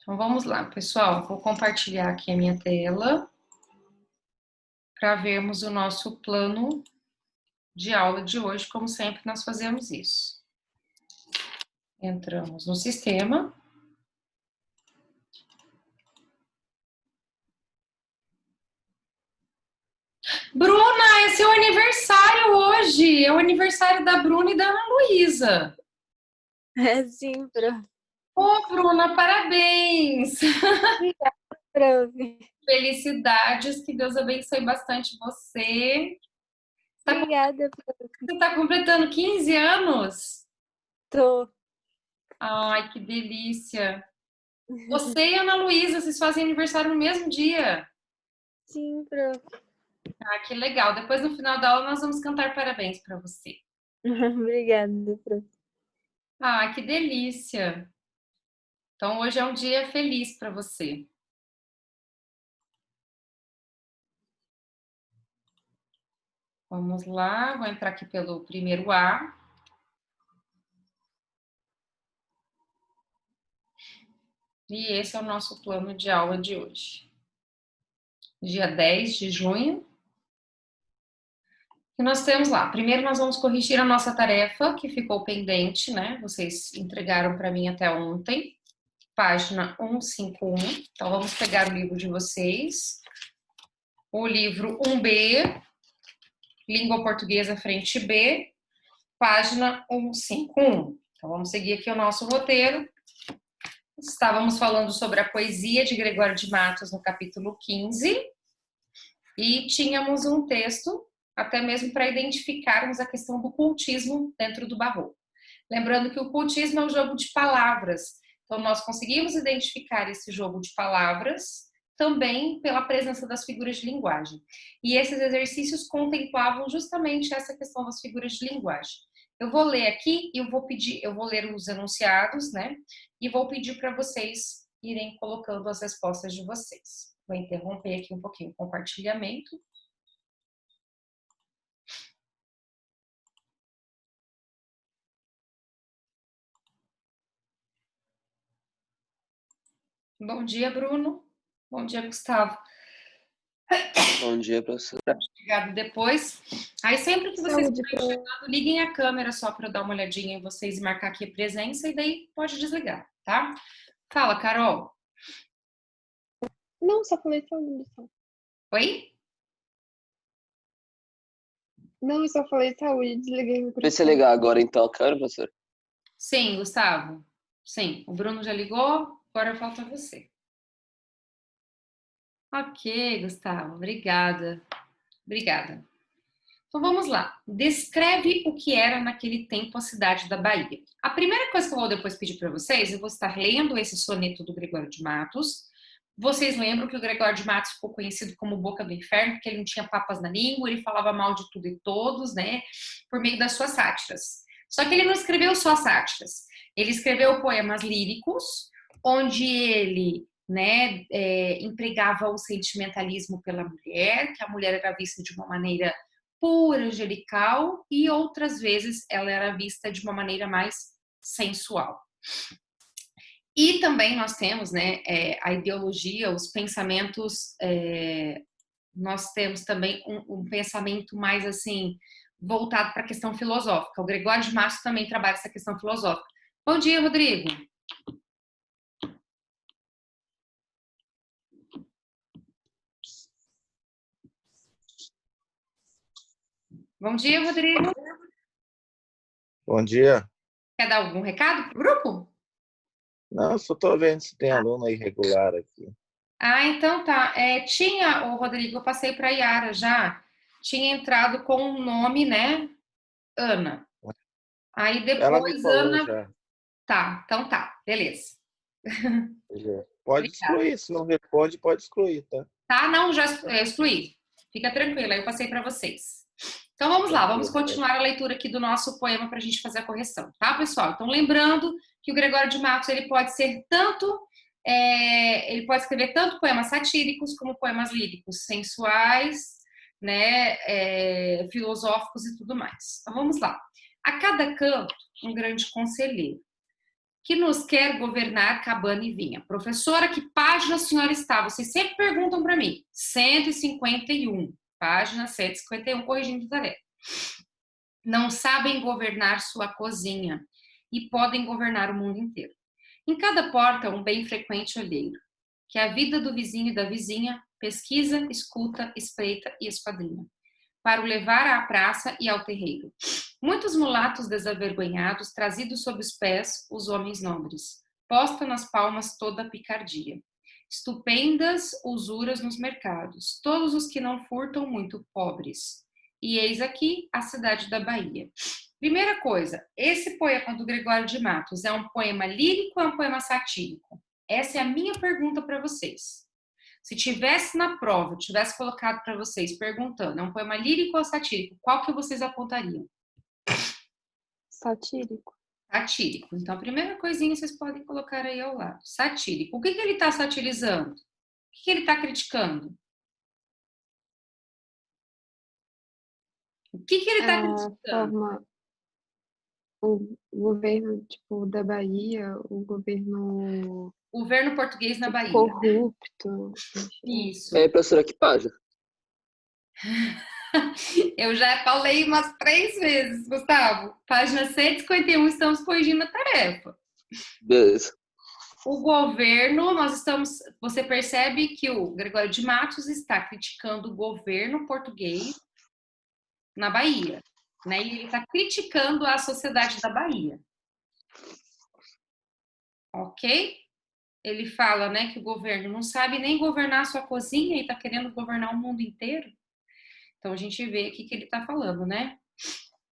Então vamos lá, pessoal. Vou compartilhar aqui a minha tela para vermos o nosso plano de aula de hoje. Como sempre, nós fazemos isso. Entramos no sistema. Bruna, é seu aniversário hoje. É o aniversário da Bruna e da Ana Luísa. É sim, prof. Ô, Bruna, parabéns! Obrigada, prof. Felicidades, que Deus abençoe bastante você. Obrigada, prof. Você está completando 15 anos? Tô. Ai, que delícia! Você e a Ana Luísa, vocês fazem aniversário no mesmo dia. Sim, prof. Ah, que legal. Depois, no final da aula, nós vamos cantar parabéns para você. Obrigada, prof. Ah, que delícia! Então, hoje é um dia feliz para você. Vamos lá, vou entrar aqui pelo primeiro A. E esse é o nosso plano de aula de hoje. Dia 10 de junho. E nós temos lá, primeiro nós vamos corrigir a nossa tarefa que ficou pendente, né? Vocês entregaram para mim até ontem, página 151. Então vamos pegar o livro de vocês, o livro 1B, Língua Portuguesa, frente B, página 151. Então vamos seguir aqui o nosso roteiro. Estávamos falando sobre a poesia de Gregório de Matos no capítulo 15 e tínhamos um texto até mesmo para identificarmos a questão do cultismo dentro do Barroco. Lembrando que o cultismo é um jogo de palavras, então nós conseguimos identificar esse jogo de palavras também pela presença das figuras de linguagem. E esses exercícios contemplavam justamente essa questão das figuras de linguagem. Eu vou ler aqui e eu vou ler os enunciados, né? E vou pedir para vocês irem colocando as respostas de vocês. Vou interromper aqui um pouquinho o compartilhamento. Bom dia, Bruno. Bom dia, Gustavo. Bom dia, professora. Obrigada depois. Aí sempre que vocês Saúde, estiverem chegando, liguem a câmera só para eu dar uma olhadinha em vocês e marcar aqui a presença, e daí pode desligar, tá? Fala, Carol. Não, só falei saúde. Só. Oi? Não, eu só falei saúde, desliguei o Vê se é microfone. ligar agora então, cara, professor. Sim, Gustavo. Sim, o Bruno já ligou, agora falta você. Ok, Gustavo, obrigada. Obrigada. Então vamos lá. Descreve o que era naquele tempo a cidade da Bahia. A primeira coisa que eu vou depois pedir para vocês, eu vou estar lendo esse soneto do Gregório de Matos. Vocês lembram que o Gregório de Matos ficou conhecido como Boca do Inferno, porque ele não tinha papas na língua, ele falava mal de tudo e todos, né? Por meio das suas sátiras. Só que ele não escreveu só sátiras. Ele escreveu poemas líricos, onde ele empregava o sentimentalismo pela mulher, que a mulher era vista de uma maneira pura, angelical, e outras vezes ela era vista de uma maneira mais sensual. E também nós temos, né, a ideologia, os pensamentos, nós temos também um pensamento mais assim voltado para a questão filosófica. O Gregório de Matos também trabalha essa questão filosófica. Bom dia, Rodrigo. Bom dia, Rodrigo. Bom dia. Quer dar algum recado para o grupo? Não, só estou vendo se tem aluno irregular aqui. Ah, então tá. Tinha, o Rodrigo, eu passei para a Yara já, tinha entrado com um nome, né? Ana. Aí Ela me depois, falou Ana. já. Tá, então tá, beleza. Pode Obrigada. excluir, se não responde, pode excluir, tá? Tá, não, já excluí. Fica tranquila, eu passei para vocês. Então vamos lá, vamos Tranquilo. continuar a leitura aqui do nosso poema para a gente fazer a correção, tá, pessoal? Então lembrando que o Gregório de Matos ele pode ser tanto, ele pode escrever tanto poemas satíricos como poemas líricos, sensuais, né, filosóficos e tudo mais. Então vamos lá. A cada canto um grande conselheiro. que nos quer governar cabana e vinha. Professora, que página a senhora está? Vocês sempre perguntam para mim. 151, página 151, corrigindo tarefa. Não sabem governar sua cozinha e podem governar o mundo inteiro. Em cada porta, um bem frequente olheiro, que a vida do vizinho e da vizinha pesquisa, escuta, espreita e esquadrinha, para o levar à praça e ao terreiro. Muitos mulatos desavergonhados, trazidos sob os pés, os homens nobres, posta nas palmas toda a picardia. Estupendas usuras nos mercados, todos os que não furtam muito pobres. E eis aqui a cidade da Bahia. Primeira coisa, esse poema do Gregório de Matos é um poema lírico ou é um poema satírico? Essa é a minha pergunta para vocês. Se tivesse na prova, tivesse colocado para vocês perguntando, é um poema lírico ou satírico, qual que vocês apontariam? Satírico. Satírico. Então, a primeira coisinha vocês podem colocar aí ao lado. Satírico. O que ele está satirizando? O que ele está criticando? O que ele está A criticando? forma, o governo, tipo, da Bahia, o governo O governo português na Bahia. corrupto. Enfim. Isso. É, professora, que página? Eu já falei umas 3 vezes, Gustavo. Página 151, estamos corrigindo a tarefa. Beleza. O governo, você percebe que o Gregório de Matos está criticando o governo português na Bahia, né? E ele está criticando a sociedade da Bahia. Ok? Ele fala, né, que o governo não sabe nem governar a sua cozinha e está querendo governar o mundo inteiro. Então a gente vê aqui que ele está falando, né?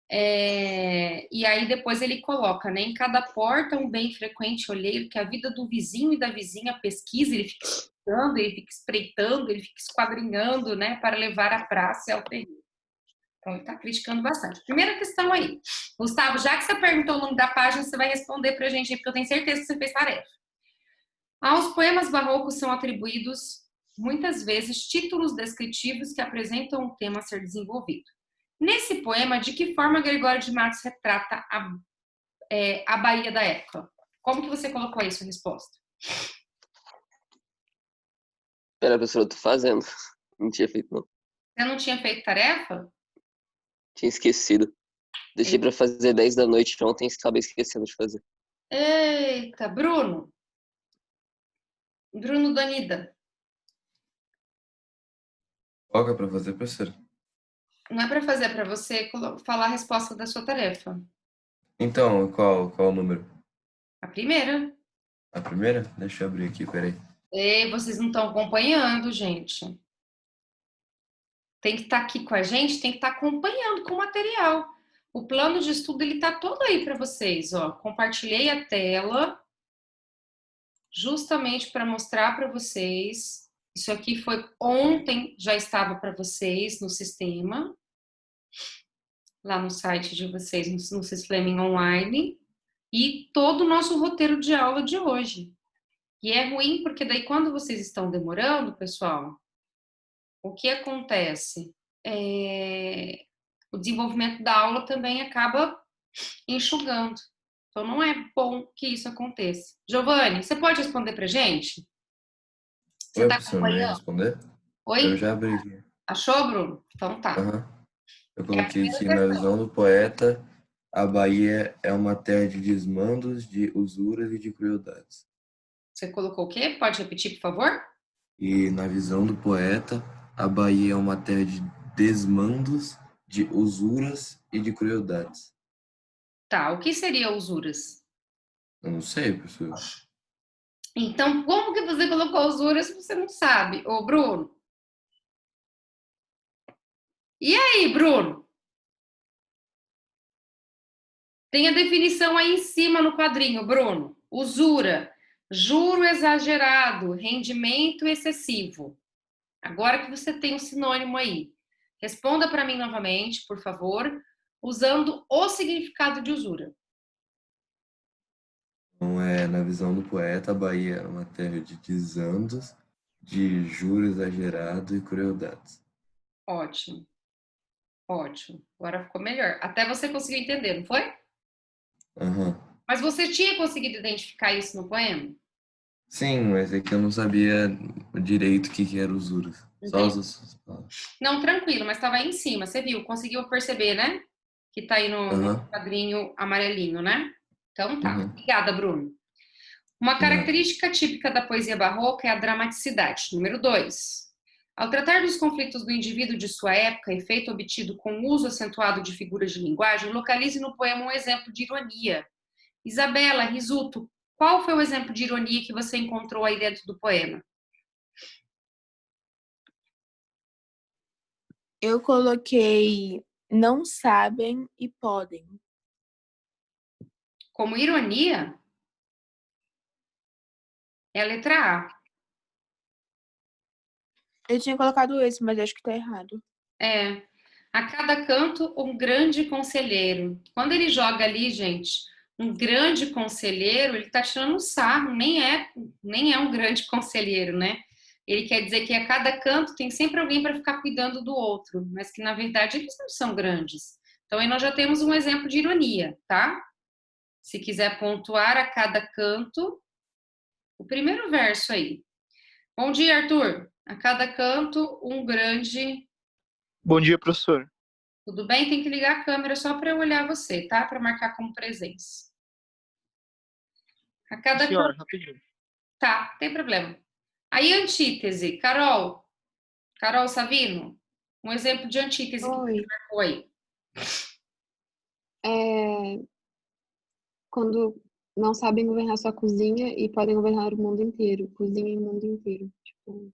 E aí depois ele coloca, né? Em cada porta um bem frequente olheiro, que a vida do vizinho e da vizinha pesquisa, ele fica estudando, ele fica espreitando, ele fica esquadrinhando, né? Para levar a praça ao terreno. Então ele está criticando bastante. Primeira questão aí. Gustavo, já que você perguntou o nome da página, você vai responder pra gente aí, porque eu tenho certeza que você fez tarefa. Aos poemas barrocos são atribuídos, muitas vezes, títulos descritivos que apresentam o tema a ser desenvolvido. Nesse poema, de que forma Gregório de Matos retrata a Bahia da época? Como que você colocou aí sua resposta? Pera, professora, eu tô fazendo. Não tinha feito, não. Você não tinha feito tarefa? Tinha esquecido. Deixei pra fazer 10 da noite ontem e acabei esquecendo de fazer. Eita, Bruno Danida. Qual que é pra fazer, professora? Não é para fazer, é para você falar a resposta da sua tarefa. Então, qual o número? A primeira. A primeira? Deixa eu abrir aqui, peraí. E vocês não estão acompanhando, gente. Tem que estar aqui com a gente, tem que estar acompanhando com o material. O plano de estudo, ele tá todo aí para vocês, ó. Compartilhei a tela justamente para mostrar para vocês. Isso aqui foi ontem, já estava para vocês no sistema, lá no site de vocês, no Sisflaming Online, e todo o nosso roteiro de aula de hoje. E é ruim porque daí quando vocês estão demorando, pessoal, o que acontece? O desenvolvimento da aula também acaba enxugando. Então não é bom que isso aconteça. Giovanni, você pode responder pra gente? Você Oi, tá professor, não ia acompanhando? responder? Oi? Eu já abri aqui. Achou, Bruno? Então tá. Aham. Eu É a coloquei primeira aqui na questão. visão do poeta, a Bahia é uma terra de desmandos, de usuras e de crueldades. Você colocou o quê? Pode repetir, por favor? E na visão do poeta, a Bahia é uma terra de desmandos, de usuras e de crueldades. Tá, o que seria usuras? Eu não sei, professor. Então, como que você colocou usuras se você não sabe? Ô, Bruno? E aí, Bruno? Tem a definição aí em cima no quadrinho, Bruno. Usura, juro exagerado, rendimento excessivo. Agora que você tem o sinônimo aí, responda para mim novamente, por favor, usando o significado de usura. Então, na visão do poeta, a Bahia é uma terra de desandos, de juros exagerados e crueldades. Ótimo. Ótimo. Agora ficou melhor. Até você conseguiu entender, não foi? Aham. Mas você tinha conseguido identificar isso no poema? Sim, mas é que eu não sabia direito o que que era usuras. Só Entendi. as palavras. Não, tranquilo, mas estava aí em cima, você viu, conseguiu perceber, né? Que tá aí no Aham, quadrinho amarelinho, né? Então tá. uhum, Obrigada, Bruno. Uma de nada. característica típica da poesia barroca é a dramaticidade. Número 2. Ao tratar dos conflitos do indivíduo de sua época, efeito obtido com o uso acentuado de figuras de linguagem, localize no poema um exemplo de ironia. Isabela, Risuto, qual foi o exemplo de ironia que você encontrou aí dentro do poema? Eu coloquei não sabem e podem. Como ironia, é a letra A. Eu tinha colocado esse, mas acho que tá errado. É. A cada canto, um grande conselheiro. Quando ele joga ali, gente, um grande conselheiro, ele tá tirando um sarro, nem é um grande conselheiro, né? Ele quer dizer que a cada canto tem sempre alguém para ficar cuidando do outro, mas que na verdade eles não são grandes. Então aí nós já temos um exemplo de ironia, tá? Se quiser pontuar a cada canto, o primeiro verso aí. Bom dia, Arthur. A cada canto, um grande. Bom dia, professor. Tudo bem? Tem que ligar a câmera só para eu olhar você, tá? Para marcar como presença. A cada Senhora, canto. rapidinho. Tá, tem problema. Aí, antítese. Carol Savino, um exemplo de antítese que você Oi. marcou aí. É, quando não sabem governar sua cozinha e podem governar o mundo inteiro. Cozinha e o mundo inteiro. Tipo,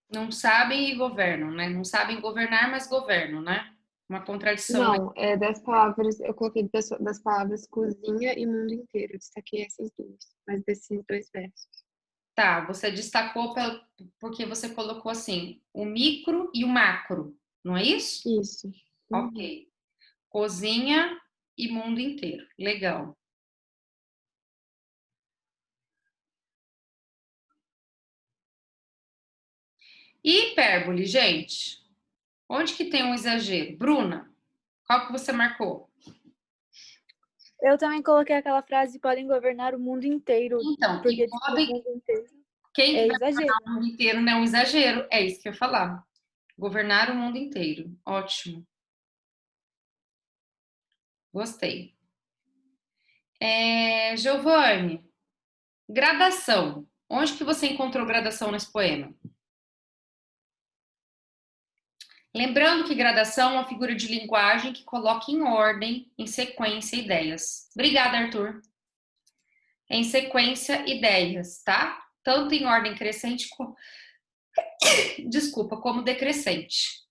Não sabem e governam, né? Não sabem governar, mas governam, né? Uma contradição aí. não, é das palavras, eu coloquei das palavras cozinha e mundo inteiro. Eu destaquei essas duas, mas desses dois versos. Tá, você destacou porque você colocou assim, o micro e o macro, não é isso? Isso. Uhum. Ok. Cozinha e mundo inteiro. Legal. E hipérbole, gente? Onde que tem um exagero? Bruna, qual que você marcou? Eu também coloquei aquela frase, podem governar o mundo inteiro. Então, e Porque, tipo, o podem. mundo inteiro Quem que é vai governar exagero, o né? mundo inteiro não é um exagero? É isso que eu ia falar. Governar o mundo inteiro. Ótimo. Gostei. Giovanni, gradação. Onde que você encontrou gradação nesse poema? Lembrando que gradação é uma figura de linguagem que coloca em ordem, em sequência, ideias. Obrigada, Arthur. Em sequência, ideias, tá? Tanto em ordem crescente, desculpa, como decrescente.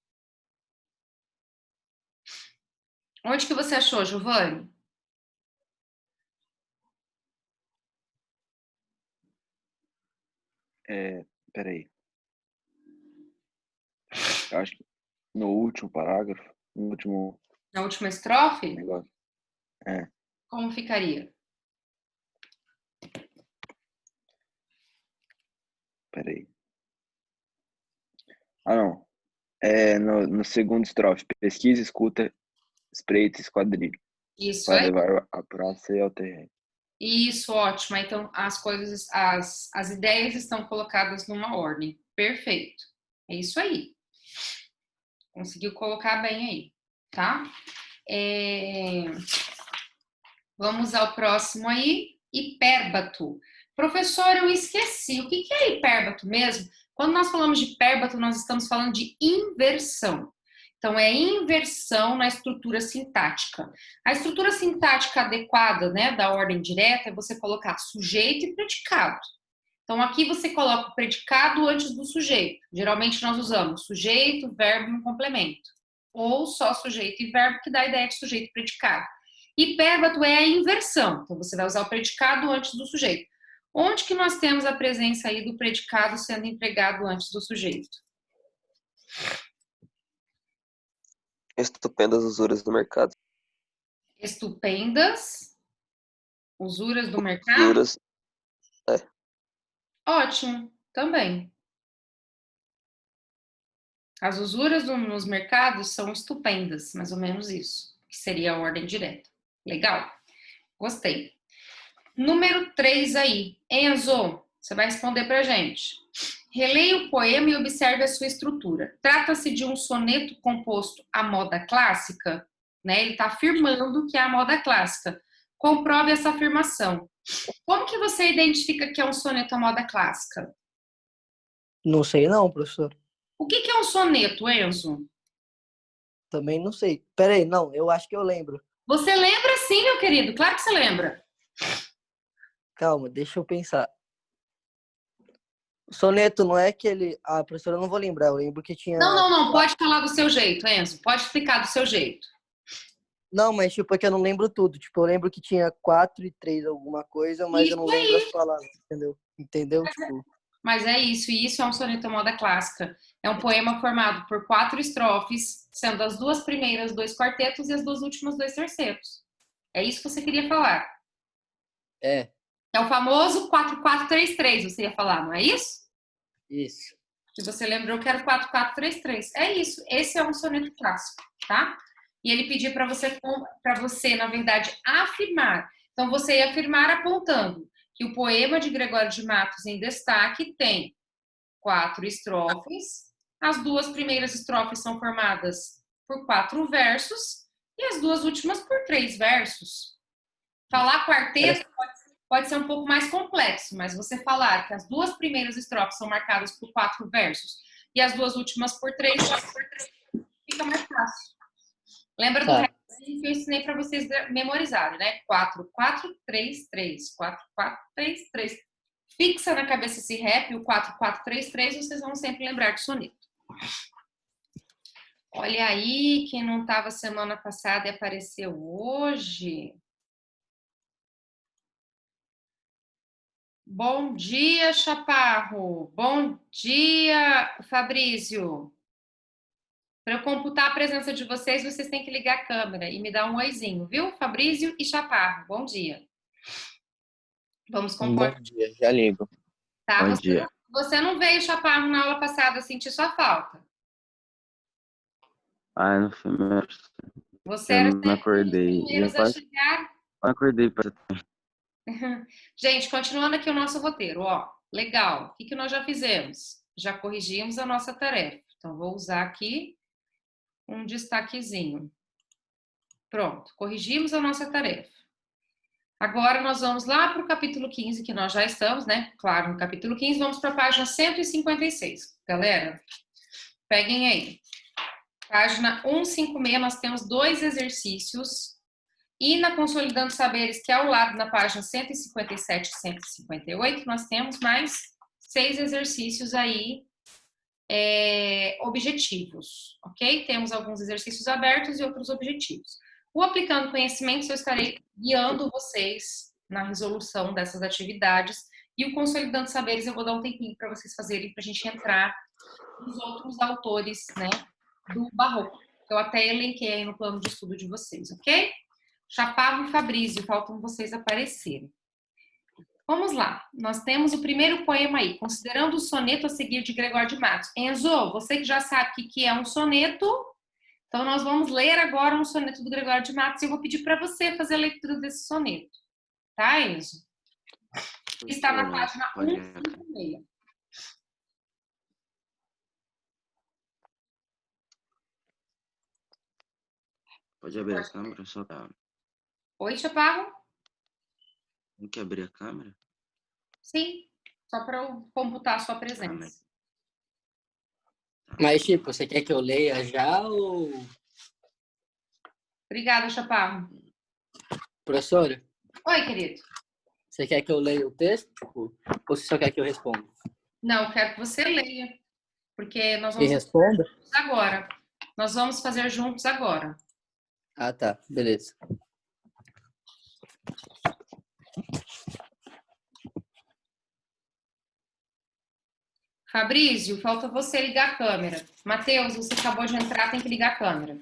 Onde que você achou, Giovanni? Peraí. Eu acho que no último parágrafo, no último Na última estrofe? negócio. É, Como ficaria? peraí. Ah, não. É no segundo estrofe. Pesquisa, escuta, espreita, esquadrilha. Isso Para aí. levar a praça e ao terreno. Isso, ótimo. Então, as coisas, as ideias estão colocadas numa ordem. Perfeito. É isso aí. Conseguiu colocar bem aí, tá? Vamos ao próximo aí. Hipérbato. Professor, eu esqueci. O que é hipérbato mesmo? Quando nós falamos de hipérbato, nós estamos falando de inversão. Então, é inversão na estrutura sintática. A estrutura sintática adequada, né, da ordem direta, é você colocar sujeito e predicado. Então, aqui você coloca o predicado antes do sujeito. Geralmente, nós usamos sujeito, verbo e um complemento. Ou só sujeito e verbo, que dá a ideia de sujeito e predicado. Hipérbato é a inversão. Então, você vai usar o predicado antes do sujeito. Onde que nós temos a presença aí do predicado sendo empregado antes do sujeito? Estupendas usuras do mercado. Estupendas, usuras do mercado? Usuras, Ótimo, também. As usuras nos mercados são estupendas, mais ou menos isso, que seria a ordem direta. Legal? Gostei. Número 3 aí. Enzo, você vai responder pra gente. Releia o poema e observe a sua estrutura. Trata-se de um soneto composto à moda clássica, né? Ele está afirmando que é a moda clássica. Comprove essa afirmação. Como que você identifica que é um soneto à moda clássica? Não sei não, professor. O que é um soneto, Enzo? Também não sei. Peraí, não, eu acho que eu lembro. Você lembra sim, meu querido. Claro que você lembra. Calma, deixa eu pensar. O soneto não é aquele... Ah, professora, eu não vou lembrar. Eu lembro que tinha... Não. Pode falar do seu jeito, Enzo. Pode explicar do seu jeito. Não, mas tipo, é que eu não lembro tudo. Tipo, eu lembro que tinha 4 e 3 alguma coisa, mas eu não lembro as palavras, entendeu? Entendeu? Tipo... Mas é isso, e isso é um soneto à moda clássica. É um poema formado por 4 estrofes, sendo as 2 primeiras 2 quartetos e as 2 últimas 2 tercetos. É isso que você queria falar? É. É o famoso 4-4-3-3, você ia falar, não é isso? Isso. Que você lembrou que era 4-4-3-3. É isso, esse é um soneto clássico, tá? E ele pediu para você, na verdade, afirmar. Então, você ia afirmar apontando que o poema de Gregório de Matos em destaque tem 4 estrofes, as 2 primeiras estrofes são formadas por 4 versos e as 2 últimas por 3 versos. Falar quarteto pode ser um pouco mais complexo, mas você falar que as 2 primeiras estrofes são marcadas por 4 versos e as 2 últimas por 3 fica mais fácil. Lembra do rap que eu ensinei para vocês memorizarem, né? 4-4-3-3, 4-4-3-3. Fixa na cabeça esse rap, o 4-4-3-3, vocês vão sempre lembrar de soneto. Olha aí, quem não estava semana passada e apareceu hoje. Bom dia, Chaparro. Bom dia, Fabrício. Para eu computar a presença de vocês, vocês têm que ligar a câmera e me dar um oizinho, viu? Fabrício e Chaparro, bom dia. Vamos compor. Bom dia, já ligo. Tá? Bom dia. Você não veio, Chaparro, na aula passada sentir sua falta. Ah, não foi mesmo. Você Eu era não acordei. primeiros a chegar. Eu acordei para... Gente, continuando aqui o nosso roteiro, ó. Legal. O que nós já fizemos? Já corrigimos a nossa tarefa. Então, vou usar aqui um destaquezinho. Pronto, corrigimos a nossa tarefa. Agora nós vamos lá para o capítulo 15, que nós já estamos, né? Claro, no capítulo 15, vamos para a página 156. Galera, peguem aí. Página 156, nós temos 2 exercícios. E na Consolidando Saberes, que é ao lado, na página 157 e 158, nós temos mais 6 exercícios aí objetivos, ok? Temos alguns exercícios abertos e outros objetivos. O Aplicando Conhecimentos, eu estarei guiando vocês na resolução dessas atividades, e o Consolidando Saberes eu vou dar um tempinho para vocês fazerem, para a gente entrar nos outros autores, né, do Barroco, que eu até elenquei aí no plano de estudo de vocês, ok? Chaparro e Fabrício, faltam vocês aparecerem. Vamos lá, nós temos o primeiro poema aí, considerando o soneto a seguir de Gregório de Matos. Enzo, você que já sabe o que é um soneto, então nós vamos ler agora um soneto do Gregório de Matos e eu vou pedir para você fazer a leitura desse soneto. Tá, Enzo? Está na página 156. Pode abrir a câmera? Só tá. Oi, Chaparro? Tem que abrir a câmera? Sim, só para eu computar a sua presença. Mas, tipo, você quer que eu leia já ou... Obrigada, Chaparro. Professora? Oi, querido. Você quer que eu leia o texto? Ou você só quer que eu responda? Não, eu quero que você leia, porque nós E vamos responda? fazer juntos agora. Nós vamos fazer juntos agora. Ah, tá. Beleza. Fabrício, falta você ligar a câmera. Matheus, você acabou de entrar, tem que ligar a câmera.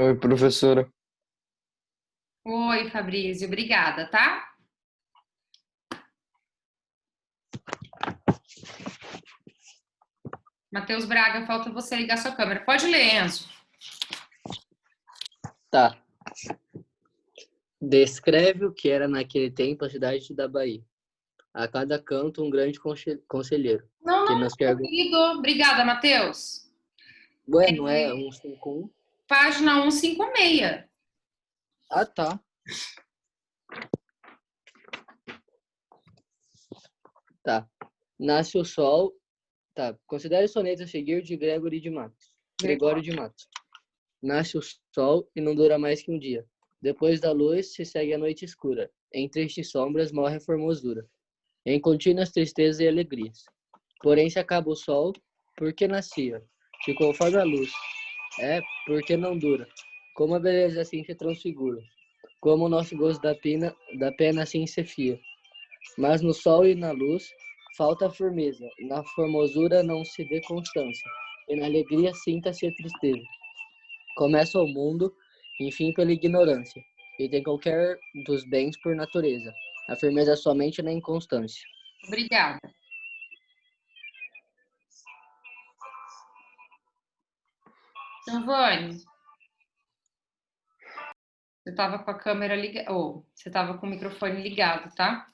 Oi, professora. Oi, Fabrício, obrigada, tá? Matheus Braga, falta você ligar sua câmera. Pode ler, Enzo. Tá. Descreve o que era naquele tempo a cidade da Bahia. A cada canto um grande conselheiro. Não, que não, nos meu pergunta. querido. Obrigada, Matheus. Ué, não é 151? Página 156. Ah, tá. Tá. Nasce o sol. Tá. Considere o soneto a seguir de Gregório de Matos. Nasce o sol e não dura mais que um dia. Depois da luz se segue a noite escura. Em tristes sombras morre a formosura. Em contínuas tristezas e alegrias. Porém, se acaba o sol, porque nascia. Se conforme a luz, porque não dura. Como a beleza assim se transfigura. Como o nosso gosto da pena assim se fia. Mas no sol e na luz falta a firmeza. Na formosura não se vê constância. E na alegria sinta-se a tristeza. Começa o mundo, enfim, pela ignorância. E tem qualquer dos bens por natureza. A firmeza somente na inconstância. Obrigada. Giovanni, você estava com a câmera ligada, ou você estava com o microfone ligado, tá?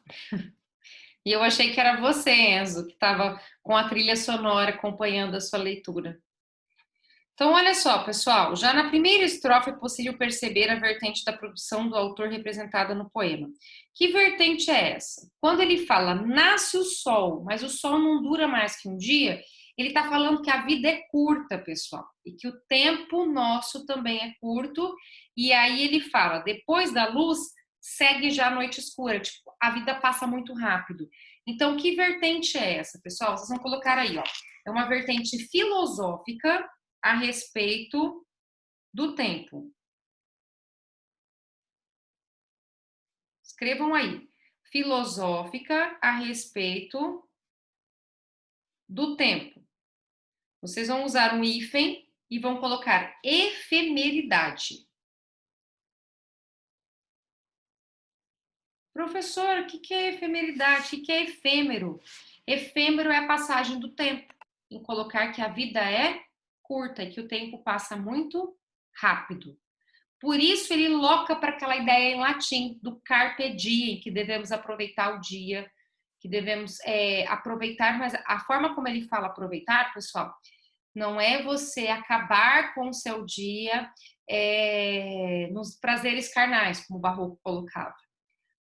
E eu achei que era você, Enzo, que estava com a trilha sonora acompanhando a sua leitura. Então, olha só, pessoal, já na primeira estrofe é possível perceber a vertente da produção do autor representada no poema. Que vertente é essa? Quando ele fala, nasce o sol, mas o sol não dura mais que um dia, ele está falando que a vida é curta, pessoal, e que o tempo nosso também é curto, e aí ele fala, depois da luz, segue já a noite escura, tipo, a vida passa muito rápido. Então, que vertente é essa, pessoal? Vocês vão colocar aí, ó. É uma vertente filosófica a respeito do tempo. Escrevam aí. Filosófica a respeito do tempo. Vocês vão usar um hífen e vão colocar efemeridade. Professor, o que é efemeridade? O que é efêmero? Efêmero é a passagem do tempo. Em colocar que a vida é curta e que o tempo passa muito rápido. Por isso ele loca para aquela ideia em latim do carpe diem, que devemos aproveitar o dia, que devemos aproveitar, mas a forma como ele fala aproveitar, pessoal, não é você acabar com o seu dia nos prazeres carnais, como o Barroco colocava.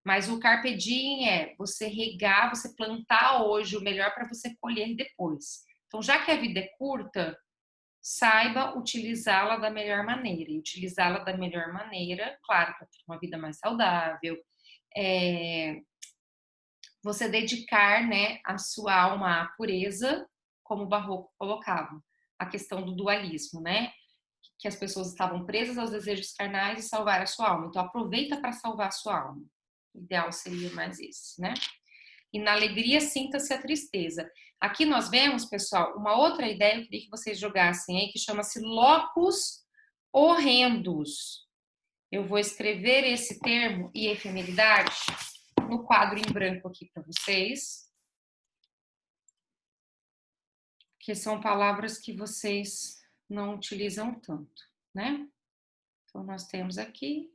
Mas o carpe diem é você regar, você plantar hoje o melhor para você colher depois. Então, já que a vida é curta, saiba utilizá-la da melhor maneira. E utilizá-la da melhor maneira, claro, para ter uma vida mais saudável. Você dedicar, né, a sua alma à pureza, como o Barroco colocava. A questão do dualismo, né? Que as pessoas estavam presas aos desejos carnais e salvar a sua alma. Então, aproveita para salvar a sua alma. O ideal seria mais esse, né? E na alegria sinta-se a tristeza. Aqui nós vemos, pessoal, uma outra ideia, eu queria que vocês jogassem aí, que chama-se locus horrendos. Eu vou escrever esse termo e efemeridade no quadro em branco aqui para vocês, que são palavras que vocês não utilizam tanto, né? Então, nós temos aqui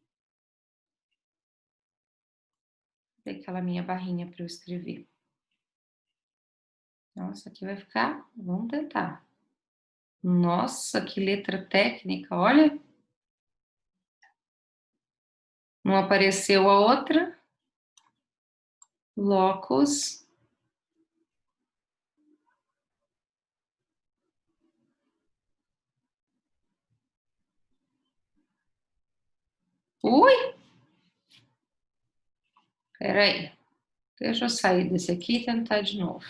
aquela minha barrinha para eu escrever. Nossa, aqui vai ficar... Vamos tentar. Nossa, que letra técnica, olha. Não apareceu a outra. Locus. Ui! Peraí. Deixa eu sair desse aqui e tentar de novo.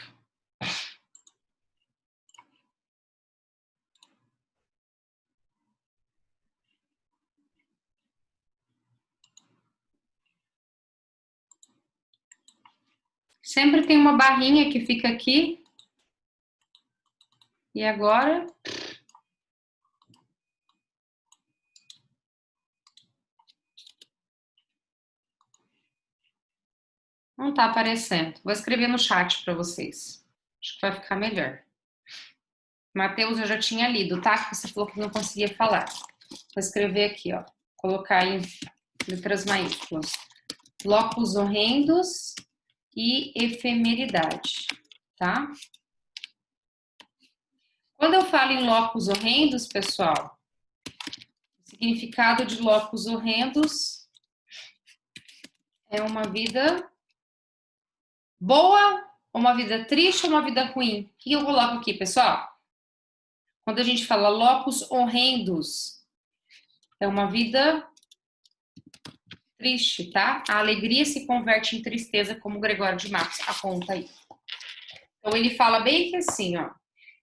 Sempre tem uma barrinha que fica aqui. E agora... Não está aparecendo. Vou escrever no chat para vocês. Acho que vai ficar melhor. Mateus, eu já tinha lido, tá? Que você falou que não conseguia falar. Vou escrever aqui, ó. Colocar em letras maiúsculas. Locus horrendos e efemeridade, tá? Quando eu falo em locus horrendos, pessoal, o significado de locus horrendos é uma vida boa, uma vida triste ou uma vida ruim? O que eu coloco aqui, pessoal? Quando a gente fala locus horrendos, é uma vida triste, tá? A alegria se converte em tristeza, como o Gregório de Matos aponta aí. Então, ele fala bem que assim, ó.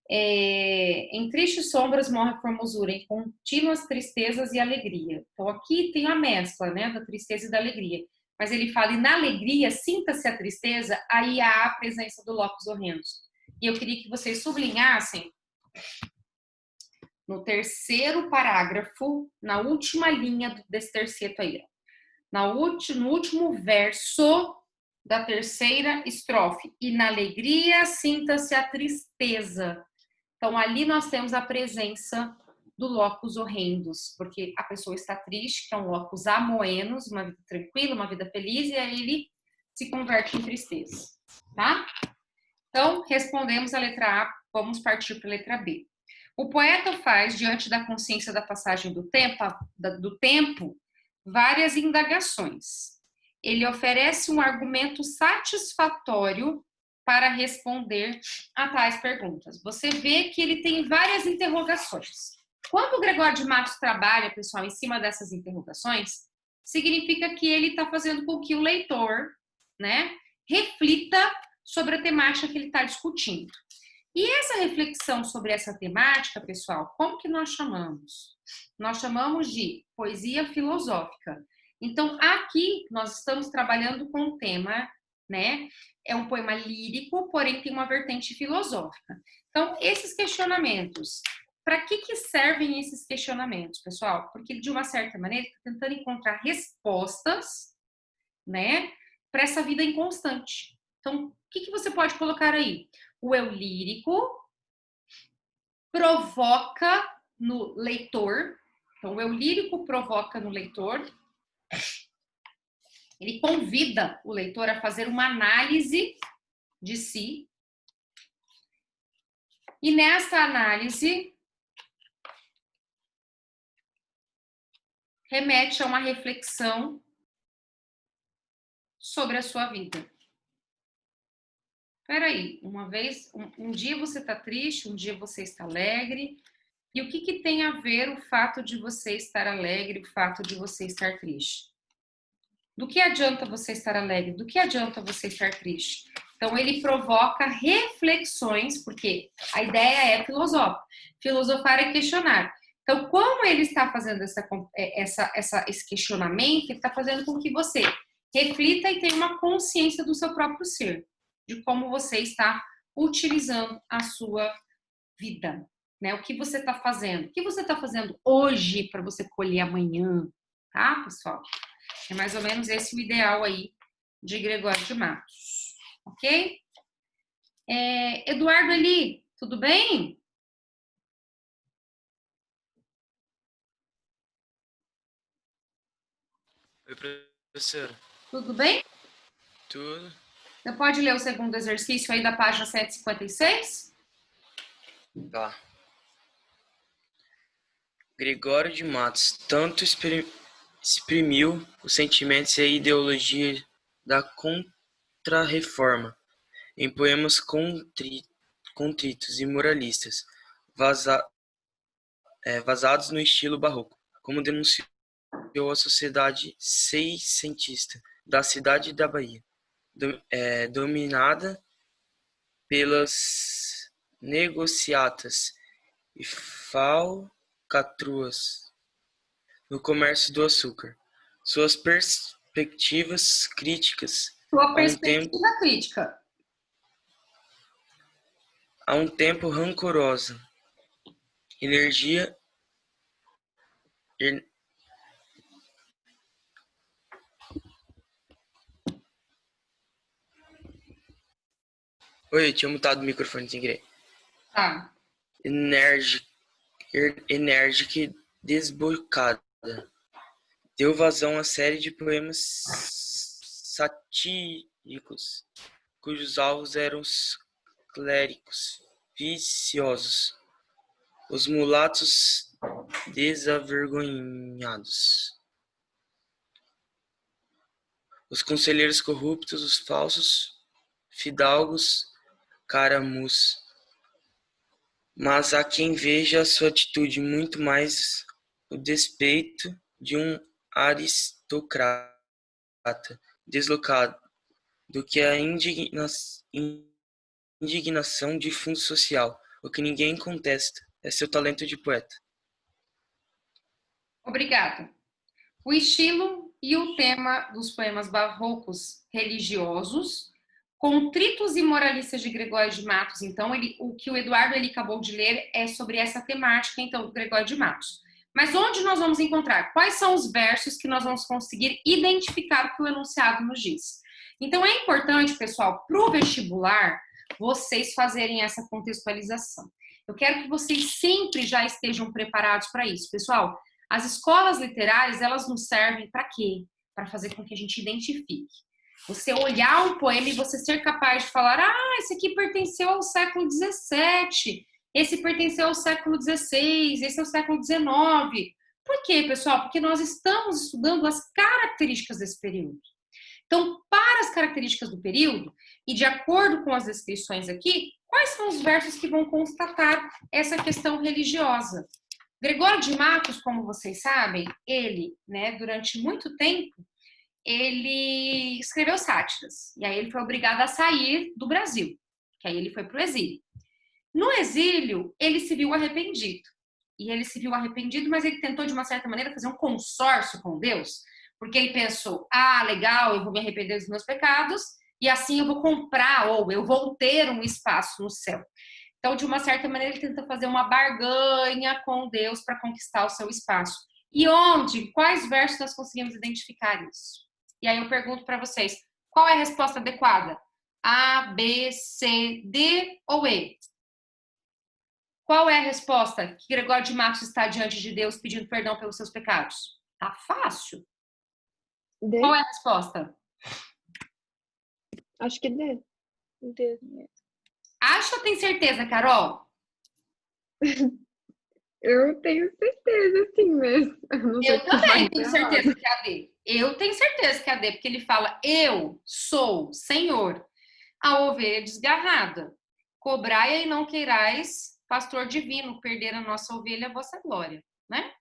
Em tristes sombras morre a formosura, em contínuas tristezas e alegria. Então, aqui tem a mescla, né, da tristeza e da alegria. Mas ele fala, e na alegria, sinta-se a tristeza, aí há a presença do locus horrendos. E eu queria que vocês sublinhassem no terceiro parágrafo, na última linha desse terceto aí, ó. No último verso da terceira estrofe. E na alegria, sinta-se a tristeza. Então, ali nós temos a presença do locus horrendos, porque a pessoa está triste, que é um locus amoenos, uma vida tranquila, uma vida feliz, e aí ele se converte em tristeza, tá? Então, respondemos a letra A, vamos partir para a letra B. O poeta faz, diante da consciência da passagem do tempo, várias indagações. Ele oferece um argumento satisfatório para responder a tais perguntas. Você vê que ele tem várias interrogações. Quando o Gregório de Matos trabalha, pessoal, em cima dessas interrogações, significa que ele está fazendo com que o leitor, né, reflita sobre a temática que ele está discutindo. E essa reflexão sobre essa temática, pessoal, como que nós chamamos? Nós chamamos de poesia filosófica. Então, aqui nós estamos trabalhando com o tema, né? É um poema lírico, porém tem uma vertente filosófica. Então, esses questionamentos, para que servem esses questionamentos, pessoal? Porque, de uma certa maneira, está tentando encontrar respostas, né, para essa vida inconstante. Então, o que você pode colocar aí? O eu lírico provoca no leitor. Então, o eu lírico provoca no leitor. Ele convida o leitor a fazer uma análise de si. E nessa análise, remete a uma reflexão sobre a sua vida. Peraí, um dia você está triste, um dia você está alegre. E o que tem a ver o fato de você estar alegre, o fato de você estar triste? Do que adianta você estar alegre? Do que adianta você estar triste? Então, ele provoca reflexões, porque a ideia é filosófica. Filosofar é questionar. Então, como ele está fazendo esse questionamento, ele está fazendo com que você reflita e tenha uma consciência do seu próprio ser, de como você está utilizando a sua vida, né? O que você está fazendo? O que você está fazendo hoje para você colher amanhã, tá, pessoal? É mais ou menos esse o ideal aí de Gregório de Matos, ok? Eduardo Eli, tudo bem? Oi, professora. Tudo bem? Tudo. Você pode ler o segundo exercício aí da página 156? Tá. Gregório de Matos tanto exprimiu os sentimentos e a ideologia da Contra-Reforma em poemas contritos e moralistas, vazados no estilo barroco, como denunciou a sociedade seiscentista da cidade da Bahia, dominada pelas negociatas e falcatruas no comércio do açúcar. Suas perspectivas críticas Sua perspectiva crítica. Há um tempo rancorosa, energia Oi, eu tinha mutado o microfone sem querer. Tá. enérgica e desbocada. Deu vazão a série de poemas satíricos, cujos alvos eram os clérigos viciosos, os mulatos desavergonhados, os conselheiros corruptos, os falsos fidalgos, caramus. Mas há quem veja a sua atitude muito mais o despeito de um aristocrata deslocado do que a indignação de fundo social. O que ninguém contesta é seu talento de poeta. Obrigada. O estilo e o tema dos poemas barrocos religiosos, contritos e moralistas de Gregório de Matos. Então, o que o Eduardo acabou de ler é sobre essa temática, então, do Gregório de Matos. Mas onde nós vamos encontrar? Quais são os versos que nós vamos conseguir identificar o que o enunciado nos diz? Então, é importante, pessoal, para o vestibular, vocês fazerem essa contextualização. Eu quero que vocês sempre já estejam preparados para isso. Pessoal, as escolas literárias, elas nos servem para quê? Para fazer com que a gente identifique. Você olhar um poema e você ser capaz de falar, esse aqui pertenceu ao século XVII, esse pertenceu ao século XVI, esse é o século XIX. Por quê, pessoal? Porque nós estamos estudando as características desse período. Então, para as características do período, e de acordo com as descrições aqui, quais são os versos que vão constatar essa questão religiosa? Gregório de Matos, como vocês sabem, ele, durante muito tempo, ele escreveu sátiras. E aí ele foi obrigado a sair do Brasil, que aí ele foi para o exílio. No exílio, ele se viu arrependido. E ele se viu arrependido, mas ele tentou, de uma certa maneira, fazer um consórcio com Deus, porque ele pensou, legal, eu vou me arrepender dos meus pecados, e assim eu vou comprar, ou eu vou ter um espaço no céu. Então, de uma certa maneira, ele tenta fazer uma barganha com Deus para conquistar o seu espaço. E quais versos nós conseguimos identificar isso? E aí eu pergunto para vocês, qual é a resposta adequada? A, B, C, D ou E? Qual é a resposta? Que Gregório de Matos está diante de Deus pedindo perdão pelos seus pecados? Tá fácil. D? Qual é a resposta? Acho que D. D. Acha ou tem certeza, Carol? Eu tenho certeza, sim, mesmo. Eu também tenho certeza que é a D. Eu tenho certeza que é a D, porque ele fala, eu sou, Senhor, a ovelha desgarrada. Cobrai e não queirais, pastor divino, perder a nossa ovelha, a vossa glória, né?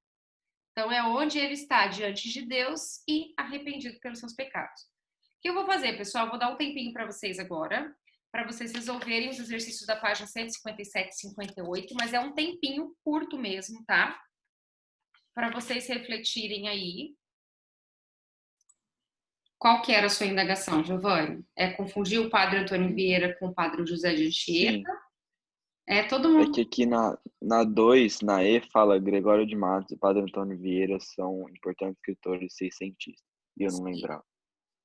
Então, é onde ele está diante de Deus e arrependido pelos seus pecados. O que eu vou fazer, pessoal? Eu vou dar um tempinho para vocês agora, para vocês resolverem os exercícios da página 157 e 58, mas é um tempinho curto mesmo, tá? Para vocês refletirem aí. Qual que era a sua indagação, Giovanni? É confundir o padre Antônio Vieira com o padre José de Anchieta? Sim. É todo mundo. É que aqui na 2, na E, fala Gregório de Matos e Padre Antônio Vieira são importantes escritores seiscentistas. E eu não lembrava.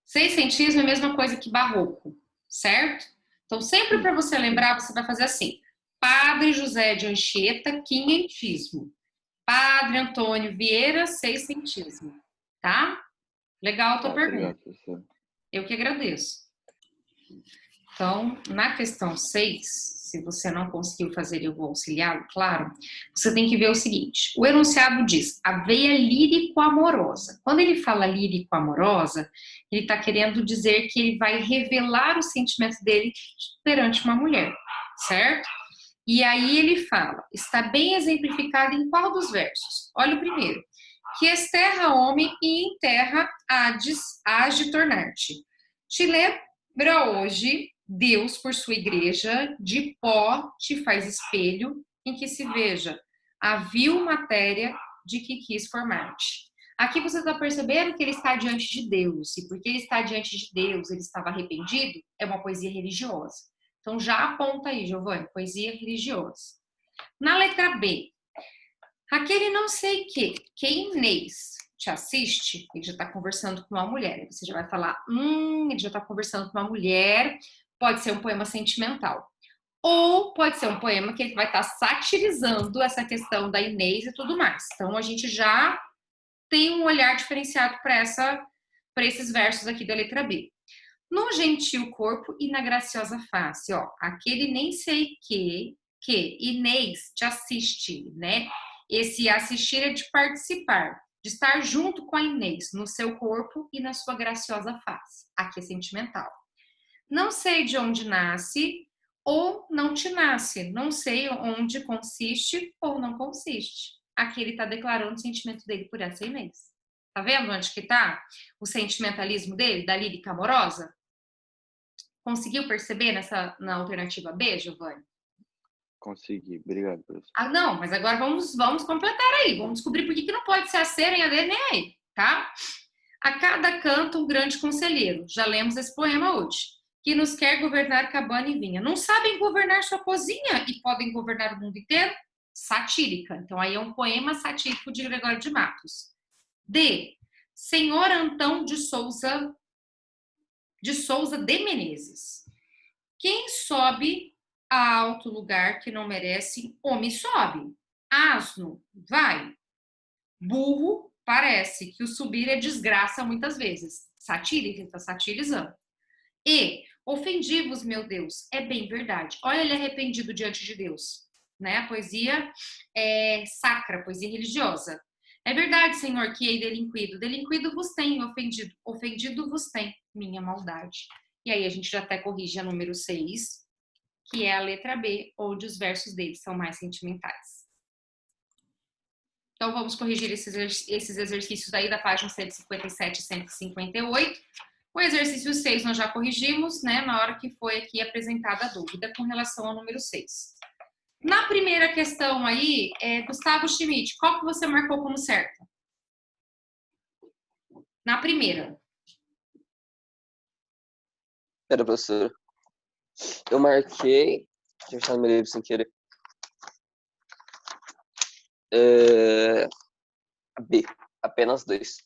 Seiscentismo é a mesma coisa que barroco, certo? Então, sempre para você lembrar, você vai fazer assim. Padre José de Anchieta, quinhentismo. Padre Antônio Vieira, seiscentismo. Tá? Legal a tua pergunta. Obrigado, Eu que agradeço. Então, na questão 6, se você não conseguiu fazer, eu vou auxiliá-lo, claro, você tem que ver o seguinte, o enunciado diz, a veia lírico-amorosa. Quando ele fala lírico-amorosa, ele está querendo dizer que ele vai revelar os sentimentos dele perante uma mulher, certo? E aí ele fala, está bem exemplificado em qual dos versos? Olha o primeiro. Que exterra homem e em terra hás de tornar-te. Te lembra hoje, Deus, por sua igreja, de pó te faz espelho em que se veja a vil matéria de que quis formar-te. Aqui você está percebendo que ele está diante de Deus, e porque ele está diante de Deus, ele estava arrependido, é uma poesia religiosa. Então já aponta aí, Giovanni, poesia religiosa. Na letra B, aquele não sei que Inês te assiste, ele já está conversando com uma mulher. Aí você já vai falar, ele já está conversando com uma mulher, pode ser um poema sentimental. ou pode ser um poema que ele vai estar satirizando essa questão da Inês e tudo mais. Então, a gente já tem um olhar diferenciado para esses versos aqui da letra B. No gentil corpo e na graciosa face, ó, aquele nem sei que Inês te assiste, né? Esse assistir é de participar, de estar junto com a Inês, no seu corpo e na sua graciosa face. Aqui é sentimental. Não sei de onde nasce ou não te nasce. Não sei onde consiste ou não consiste. Aqui ele está declarando o sentimento dele por essa Inês. Tá vendo onde que tá o sentimentalismo dele, da lírica amorosa? Conseguiu perceber na alternativa B, Giovanni? Consegui. Obrigado, professor. Ah, não, mas agora vamos completar aí. Vamos descobrir por que não pode ser a C, nem a D, nem a E, tá? A cada canto um grande conselheiro. Já lemos esse poema hoje. Que nos quer governar cabana e vinha. Não sabem governar sua cozinha e podem governar o mundo inteiro? Satírica. Então, aí é um poema satírico de Gregório de Matos. D. Senhor Antão de Souza de Menezes. Quem sobe a alto lugar que não merece, homem sobe. Asno, vai. Burro, parece que o subir é desgraça muitas vezes. Satírica, ele está satirizando. E, ofendi-vos, meu Deus, é bem verdade. Olha ele arrependido diante de Deus. Né? A poesia é sacra, a poesia religiosa. É verdade, Senhor, que hei delinquido. Delinquido vos tem, ofendido. Ofendido vos tem, minha maldade. E aí a gente já até corrige a número 6, que é a letra B, onde os versos dele são mais sentimentais. Então vamos corrigir esses exercícios aí da página 157 e 158. O exercício 6 nós já corrigimos, né, na hora que foi aqui apresentada a dúvida com relação ao número 6. Na primeira questão aí, Gustavo Schmidt, qual que você marcou como certa? Na primeira. Pera, professora. Eu marquei... Deixa eu achar no meu livro sem querer. B. Apenas 2.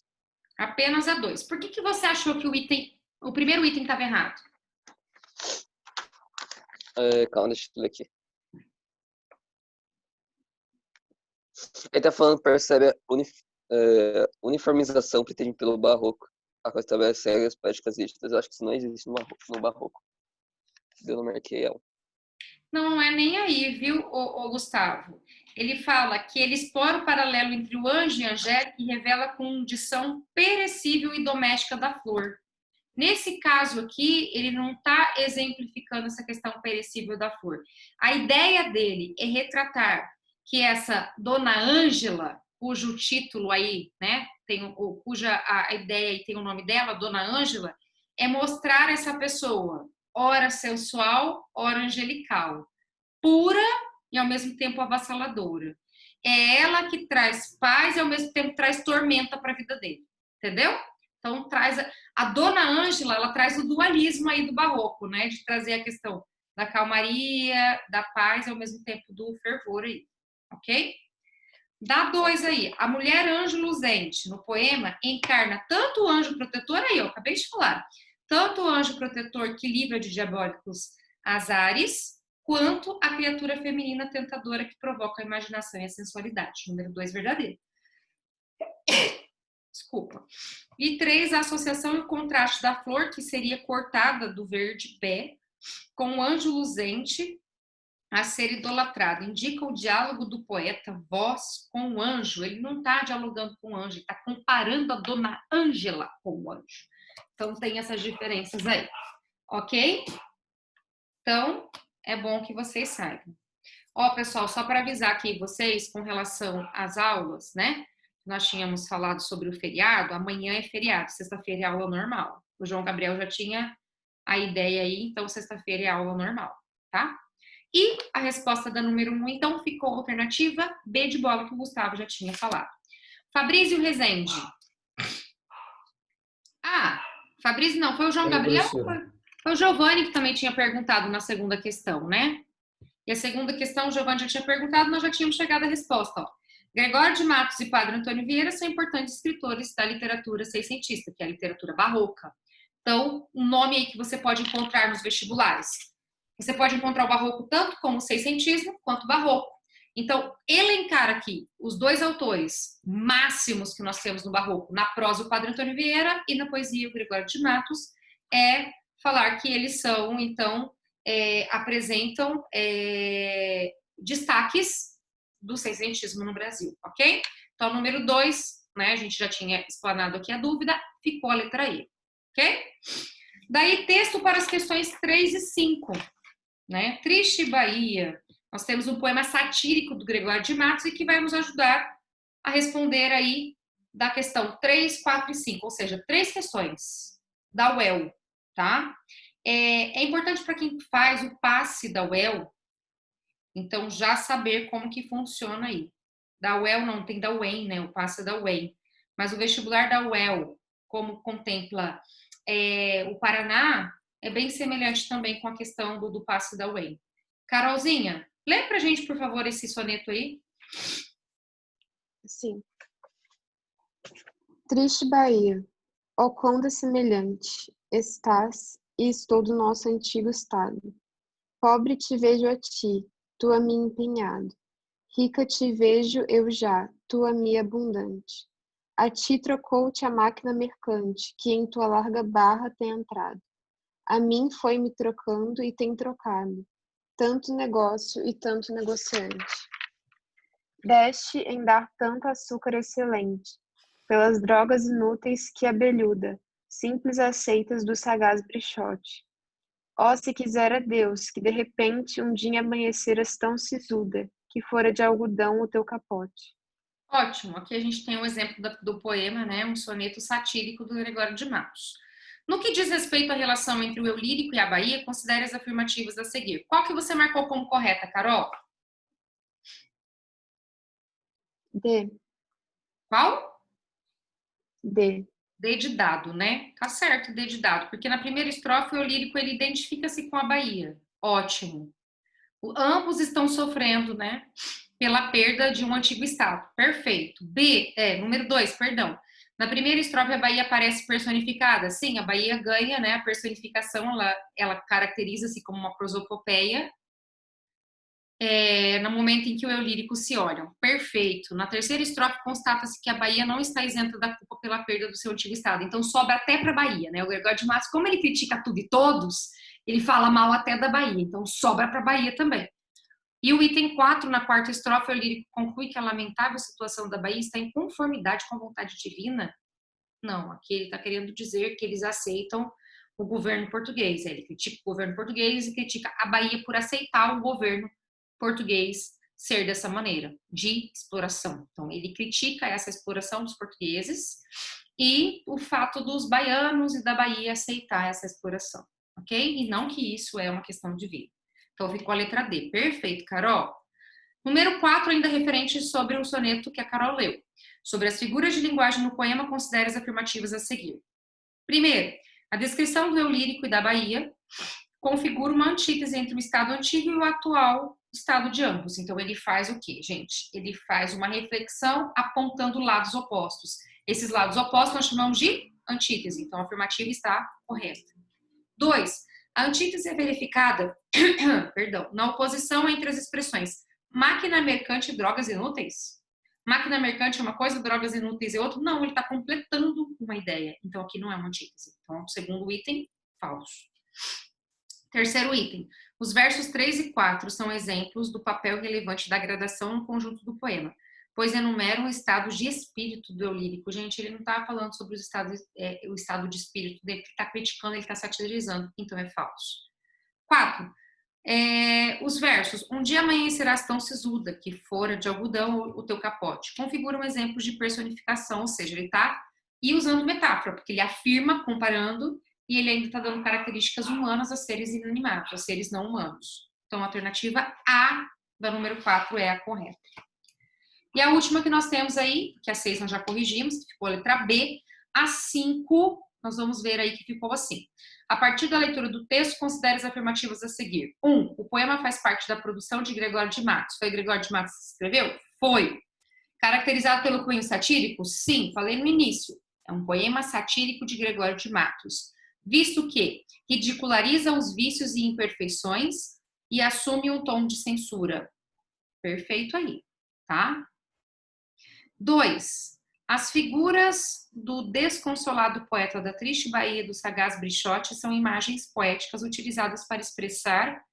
Apenas a 2. Por que você achou que o primeiro item estava errado? Calma, deixa eu ler aqui. Ele tá falando, percebe a uniformização pretendida pelo barroco, a qual estabelece regras práticas rígidas. Eu acho que isso não existe no barroco. Eu não marquei ela. Não é nem aí, viu, Gustavo? Ele fala que ele explora o paralelo entre o anjo e a angélica e revela a condição perecível e doméstica da flor. Nesse caso aqui, ele não está exemplificando essa questão perecível da flor. A ideia dele é retratar que essa Dona Ângela, cujo título aí, né, cuja a ideia aí tem o nome dela, Dona Ângela, é mostrar essa pessoa, ora sensual, ora angelical, pura e ao mesmo tempo avassaladora. É ela que traz paz e ao mesmo tempo traz tormenta para a vida dele, entendeu? Então traz a Dona Ângela, ela traz o dualismo aí do barroco, né, de trazer a questão da calmaria, da paz e ao mesmo tempo do fervor aí. Ok? Dá 2 aí. A mulher anjo luzente, no poema, encarna tanto o anjo protetor, aí eu acabei de falar, tanto o anjo protetor que livra de diabólicos azares, quanto a criatura feminina tentadora que provoca a imaginação e a sensualidade. Número 2, verdadeiro. Desculpa. E 3, a associação e o contraste da flor, que seria cortada do verde pé, com o anjo luzente, a ser idolatrado. Indica o diálogo do poeta, voz com o anjo. Ele não está dialogando com o anjo, ele está comparando a Dona Ângela com o anjo. Então, tem essas diferenças aí. Ok? Então, é bom que vocês saibam. Ó, pessoal, só para avisar aqui vocês com relação às aulas, né? Nós tínhamos falado sobre o feriado. Amanhã é feriado, sexta-feira é aula normal. O João Gabriel já tinha a ideia aí, então sexta-feira é aula normal, tá? E a resposta da número 1, então, ficou a alternativa B de bola, que o Gustavo já tinha falado. Fabrício Rezende. Ah, Fabrício não, foi o João Gabriel? Foi o Giovanni que também tinha perguntado na segunda questão, né? E a segunda questão, o Giovanni já tinha perguntado, nós já tínhamos chegado à resposta, ó. Gregório de Matos e Padre Antônio Vieira são importantes escritores da literatura seiscentista, que é a literatura barroca. Então, um nome aí que você pode encontrar nos vestibulares. Você pode encontrar o barroco tanto como o seiscentismo quanto o barroco. Então, elencar aqui os dois autores máximos que nós temos no barroco, na prosa o Padre Antônio Vieira e na poesia o Gregório de Matos, é falar que eles são, então, apresentam destaques do seiscentismo no Brasil, ok? Então, número 2, né, a gente já tinha explanado aqui a dúvida, ficou a letra E, ok? Daí, texto para as questões 3 e 5, né? Triste Bahia. Nós temos um poema satírico do Gregório de Matos e que vai nos ajudar a responder aí da questão 3, 4 e 5, ou seja, 3 questões da UEL, tá? É importante para quem faz o passe da UEL, então já saber como que funciona aí. Da UEL não, tem da UEM, né? O passe da UEM. Mas o vestibular da UEL, como contempla o Paraná, é bem semelhante também com a questão do passe da UEM. Carolzinha, lê pra gente, por favor, esse soneto aí. Sim. Triste Bahia, ó quão dessemelhante estás e estou do nosso antigo estado. Pobre te vejo a ti, tu a mim empenhado. Rica te vejo eu já, tu a mim abundante. A ti trocou-te a máquina mercante, que em tua larga barra tem entrado. A mim foi me trocando e tem trocado. Tanto negócio e tanto negociante. Deste em dar tanto açúcar excelente, pelas drogas inúteis que abelhuda, simples aceitas do sagaz brichote. Ó, se quisera Deus que de repente um dia amanheceras tão sisuda, que fora de algodão o teu capote. Ótimo, aqui a gente tem um exemplo do poema, né, um soneto satírico do Gregório de Matos. No que diz respeito à relação entre o eu lírico e a Bahia, considere as afirmativas a seguir. Qual que você marcou como correta, Carol? D. Qual? D. D de dado, né? Tá certo, D de dado, porque na primeira estrofe o eu lírico ele identifica-se com a Bahia. Ótimo. Ambos estão sofrendo, né, pela perda de um antigo estado. Perfeito. B, número 2, perdão. Na primeira estrofe a Bahia aparece personificada. Sim, a Bahia ganha, né, a personificação, ela caracteriza-se como uma prosopopeia no momento em que o eu lírico se olham. Perfeito. Na terceira estrofe constata-se que a Bahia não está isenta da culpa pela perda do seu antigo estado. Então sobra até para a Bahia, né? O Gregório de Matos, como ele critica tudo e todos, ele fala mal até da Bahia. Então sobra para a Bahia também. E o item 4, na quarta estrofe, o lírico conclui que a lamentável situação da Bahia está em conformidade com a vontade divina. Não, aqui ele está querendo dizer que eles aceitam o governo português. Ele critica o governo português e critica a Bahia por aceitar o governo português ser dessa maneira, de exploração. Então, ele critica essa exploração dos portugueses e o fato dos baianos e da Bahia aceitar essa exploração, ok? E não que isso é uma questão de vida. Então, ficou a letra D. Perfeito, Carol. Número 4, ainda referente sobre o soneto que a Carol leu. Sobre as figuras de linguagem no poema, considere as afirmativas a seguir. Primeiro, a descrição do eu lírico e da Bahia configura uma antítese entre o estado antigo e o atual estado de ambos. Então, ele faz o quê, gente? Ele faz uma reflexão apontando lados opostos. Esses lados opostos nós chamamos de antítese. Então, a afirmativa está correta. 2. A antítese é verificada na oposição entre as expressões máquina mercante e drogas inúteis. Máquina mercante é uma coisa, drogas inúteis é outra. Não, ele está completando uma ideia. Então, aqui não é uma antítese. Então, o segundo item, falso. Terceiro item. Os versos 3 e 4 são exemplos do papel relevante da gradação no conjunto do poema, pois enumeram estados de espírito do eu lírico. Gente, ele não está falando sobre o estado de espírito dele, ele está criticando, ele está satirizando, então é falso. 4. Os versos, um dia amanhecerás tão sisuda, que fora de algodão o teu capote, configuram exemplos de personificação, ou seja, ele está usando metáfora, porque ele afirma, comparando, e ele ainda está dando características humanas a seres inanimados, a seres não humanos. Então, a alternativa A da número 4 é a correta. E a última que nós temos aí, que a 6 nós já corrigimos, que ficou a letra B. A 5, nós vamos ver aí que ficou assim. A partir da leitura do texto, considere as afirmativas a seguir. 1. O poema faz parte da produção de Gregório de Matos. Foi Gregório de Matos que escreveu? Foi. Caracterizado pelo cunho satírico? Sim, falei no início. É um poema satírico de Gregório de Matos. visto que ridiculariza os vícios e imperfeições e assume um tom de censura. Perfeito aí, tá? 2. As figuras do desconsolado poeta da triste Bahia do sagaz Brichote são imagens poéticas utilizadas para expressar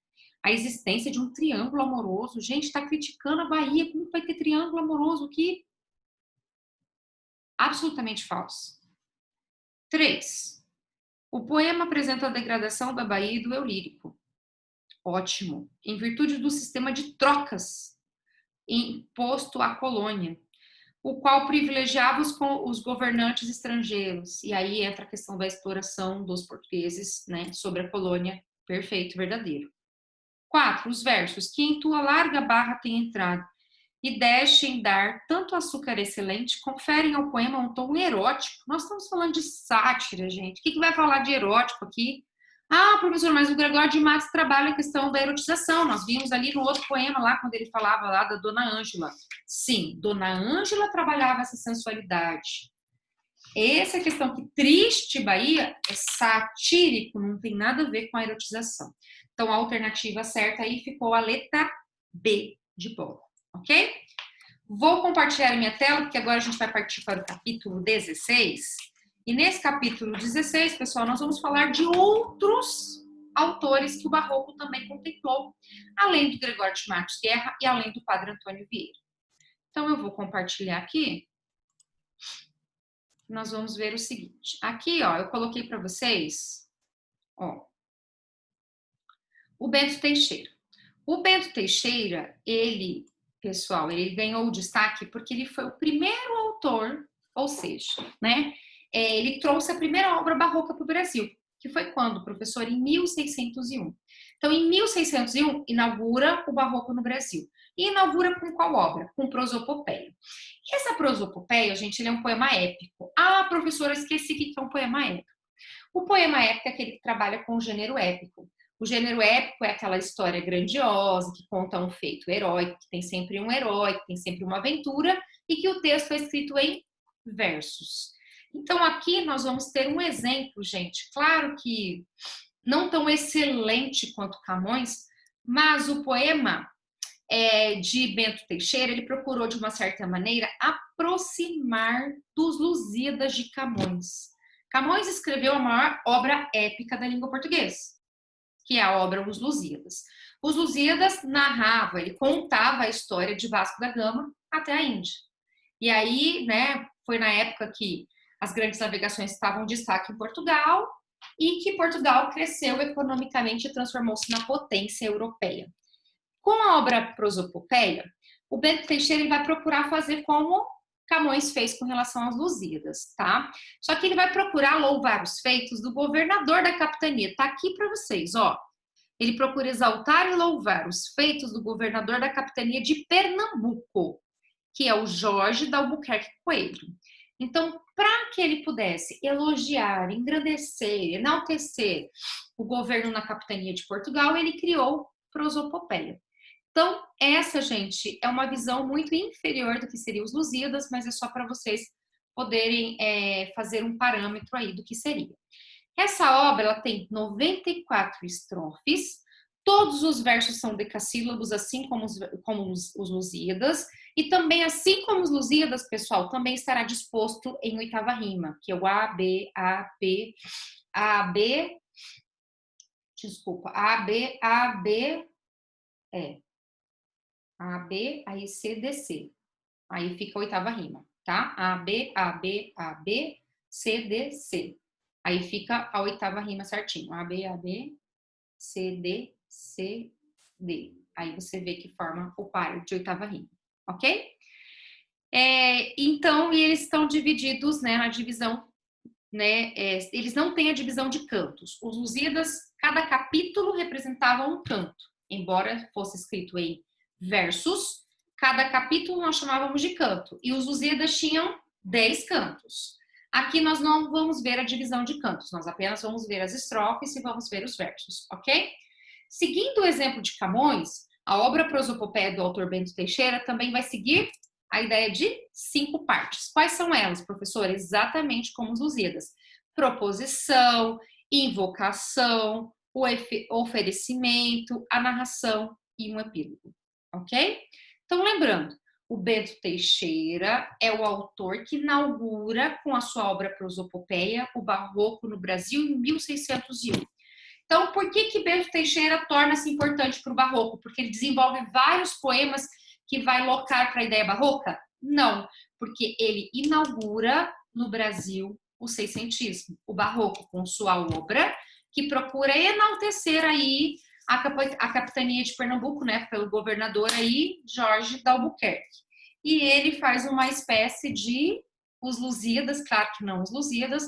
a existência de um triângulo amoroso. Gente, está criticando a Bahia. Como vai ter triângulo amoroso aqui? Absolutamente falso. 3. O poema apresenta a degradação da Bahia e do eu lírico. Ótimo. Em virtude do sistema de trocas imposto à colônia, o qual privilegiava os governantes estrangeiros. E aí entra a questão da exploração dos portugueses, né, sobre a colônia. Perfeito, verdadeiro. 4. Os versos, que em tua larga barra tem entrado e deixem dar tanto açúcar excelente, conferem ao poema um tom erótico. Nós estamos falando de sátira, gente. O que vai falar de erótico aqui? Ah, professor, mas o Gregório de Matos trabalha a questão da erotização. Nós vimos ali no outro poema lá, quando ele falava lá da Dona Ângela. Sim, Dona Ângela trabalhava essa sensualidade. Essa questão que Triste Bahia é satírico, não tem nada a ver com a erotização. Então, a alternativa certa aí ficou a letra B de bola, ok? Vou compartilhar minha tela, porque agora a gente vai partir para o capítulo 16. E nesse capítulo 16, pessoal, nós vamos falar de outros autores que o Barroco também contemplou, além do Gregório de Matos Guerra e além do Padre Antônio Vieira. Então, eu vou compartilhar aqui. Nós vamos ver o seguinte. Aqui, ó, eu coloquei para vocês, ó, o Bento Teixeira. O Bento Teixeira, ele, pessoal, ele ganhou o destaque porque ele foi o primeiro autor, ou seja, né, ele trouxe a primeira obra barroca para o Brasil, que foi quando, professor? Em 1601. Então, em 1601, inaugura o Barroco no Brasil. E inaugura com qual obra? Com Prosopopeia. E essa Prosopopeia, gente, ele é um poema épico. Ah, professora, esqueci que é um poema épico. O poema épico é aquele que trabalha com o gênero épico. O gênero épico é aquela história grandiosa, que conta um feito heróico, que tem sempre um herói, que tem sempre uma aventura, e que o texto é escrito em versos. Então, aqui nós vamos ter um exemplo, gente. Claro que não tão excelente quanto Camões, mas o poema de Bento Teixeira, ele procurou, de uma certa maneira, aproximar dos Lusíadas de Camões. Camões escreveu a maior obra épica da língua portuguesa, que é a obra Os Lusíadas. Os Lusíadas narrava, ele contava a história de Vasco da Gama até a Índia. E aí, né, foi na época que as grandes navegações estavam em destaque em Portugal e que Portugal cresceu economicamente e transformou-se na potência europeia. Com a obra Prosopopeia, o Bento Teixeira ele vai procurar fazer como Camões fez com relação às Lusíadas, tá? Só que ele vai procurar louvar os feitos do governador da capitania. Tá aqui para vocês, ó. Ele procura exaltar e louvar os feitos do governador da capitania de Pernambuco, que é o Jorge d'Albuquerque Coelho. Então, para que ele pudesse elogiar, engrandecer, enaltecer o governo na capitania de Portugal, ele criou Prosopopeia. Então, essa, gente, é uma visão muito inferior do que seriam os Lusíadas, mas é só para vocês poderem fazer um parâmetro aí do que seria. Essa obra, ela tem 94 estrofes, todos os versos são decassílabos, assim como os Lusíadas, e também, assim como os Lusíadas, pessoal, também estará disposto em oitava rima, que é o A, B, aí C, D, C. Aí fica a oitava rima, tá? A, B, C, D, C. Aí fica a oitava rima certinho. A, B, C, D, C, D. Aí você vê que forma o par de oitava rima, ok? Então, e eles estão divididos, né, na divisão, né, eles não têm a divisão de cantos. Os Lusíadas, cada capítulo representava um canto, embora fosse escrito em versos, cada capítulo nós chamávamos de canto, e os Lusíadas tinham 10 cantos. Aqui nós não vamos ver a divisão de cantos, nós apenas vamos ver as estrofes e vamos ver os versos, ok? Seguindo o exemplo de Camões, a obra Prosopopeia do autor Bento Teixeira também vai seguir a ideia de 5 partes. Quais são elas, professor? Exatamente como os Lusíadas. Proposição, invocação, o oferecimento, a narração e um epílogo, ok? Então, lembrando, o Bento Teixeira é o autor que inaugura com a sua obra Prosopopeia o Barroco no Brasil em 1601. Então, por que Bento Teixeira torna-se importante para o Barroco? Porque ele desenvolve vários poemas que vai locar para a ideia barroca? Não, porque ele inaugura no Brasil o seiscentismo, o Barroco, com sua obra, que procura enaltecer aí a capitania de Pernambuco, né, pelo governador aí, Jorge d'Albuquerque. E ele faz uma espécie de Os Lusíadas, claro que não Os Lusíadas,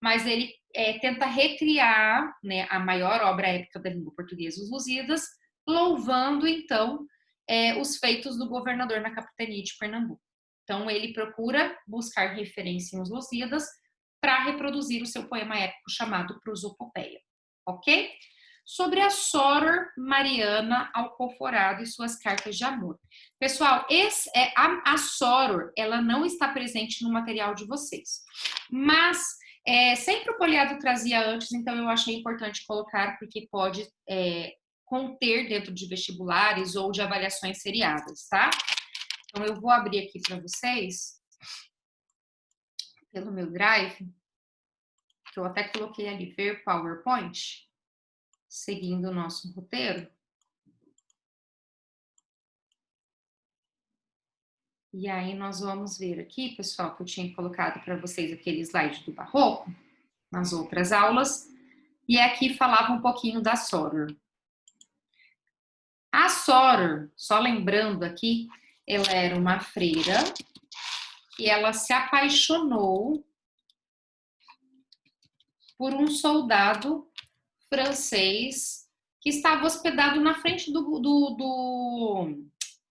mas ele tenta recriar, né, a maior obra épica da língua portuguesa, Os Lusíadas, louvando, então, os feitos do governador na capitania de Pernambuco. Então, ele procura buscar referência em Os Lusíadas para reproduzir o seu poema épico chamado Prosopopeia, ok? Sobre a Soror Mariana Alcoforado e suas cartas de amor. Pessoal, a Soror, ela não está presente no material de vocês, mas sempre o Poliado trazia antes, então eu achei importante colocar, porque pode conter dentro de vestibulares ou de avaliações seriadas, tá? Então eu vou abrir aqui para vocês, pelo meu Drive, que eu até coloquei ali, ver PowerPoint, seguindo o nosso roteiro. E aí nós vamos ver aqui, pessoal, que eu tinha colocado para vocês aquele slide do Barroco, nas outras aulas, e aqui falava um pouquinho da Soror. A Soror, só lembrando aqui, ela era uma freira e ela se apaixonou por um soldado francês que estava hospedado na frente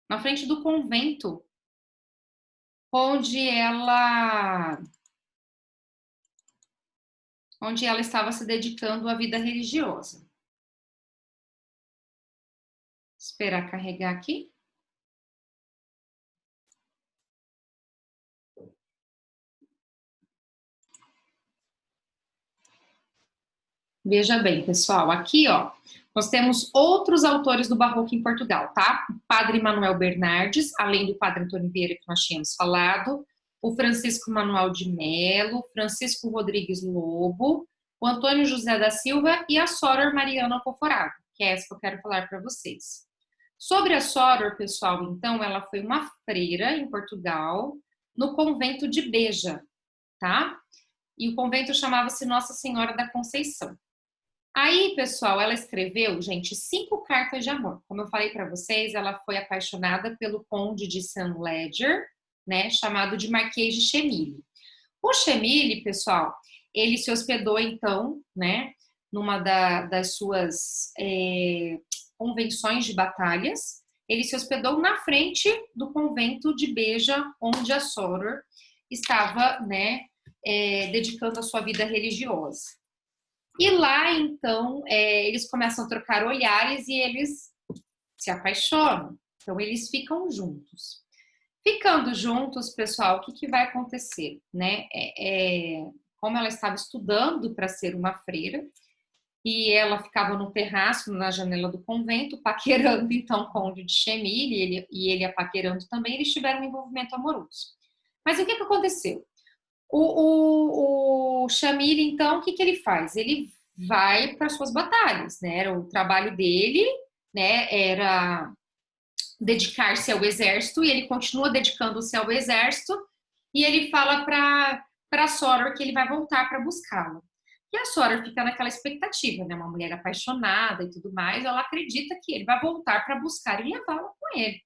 na frente do convento onde ela estava se dedicando à vida religiosa. Esperar carregar aqui. Veja bem, pessoal, aqui, ó, nós temos outros autores do Barroco em Portugal, tá? O Padre Manuel Bernardes, além do Padre Antônio Vieira, que nós tínhamos falado, o Francisco Manuel de Melo, Francisco Rodrigues Lobo, o Antônio José da Silva e a Soror Mariana Alcoforado, que é essa que eu quero falar para vocês. Sobre a Soror, pessoal, então, ela foi uma freira em Portugal, no convento de Beja, tá? E o convento chamava-se Nossa Senhora da Conceição. Aí, pessoal, ela escreveu, gente, 5 cartas de amor. Como eu falei para vocês, ela foi apaixonada pelo conde de St. Leger, né, chamado de Marquês de Chemille. O Chemille, pessoal, ele se hospedou, então, né, numa das suas convenções de batalhas, ele se hospedou na frente do convento de Beja, onde a Soror estava, né, dedicando a sua vida religiosa. E lá, então, eles começam a trocar olhares e eles se apaixonam. Então, eles ficam juntos. Ficando juntos, pessoal, o que vai acontecer, né? Como ela estava estudando para ser uma freira, e ela ficava no terraço, na janela do convento, paquerando, então, o conde de Chemille, e ele a paquerando também, eles tiveram um envolvimento amoroso. Mas o que aconteceu? O Chemille, então, o que ele faz? Ele vai para suas batalhas, né? O trabalho dele, né, era dedicar-se ao exército, e ele continua dedicando-se ao exército, e ele fala para Soror que ele vai voltar para buscá-la. E a Soror fica naquela expectativa, né? Uma mulher apaixonada e tudo mais, ela acredita que ele vai voltar para buscar e levá-la com ele.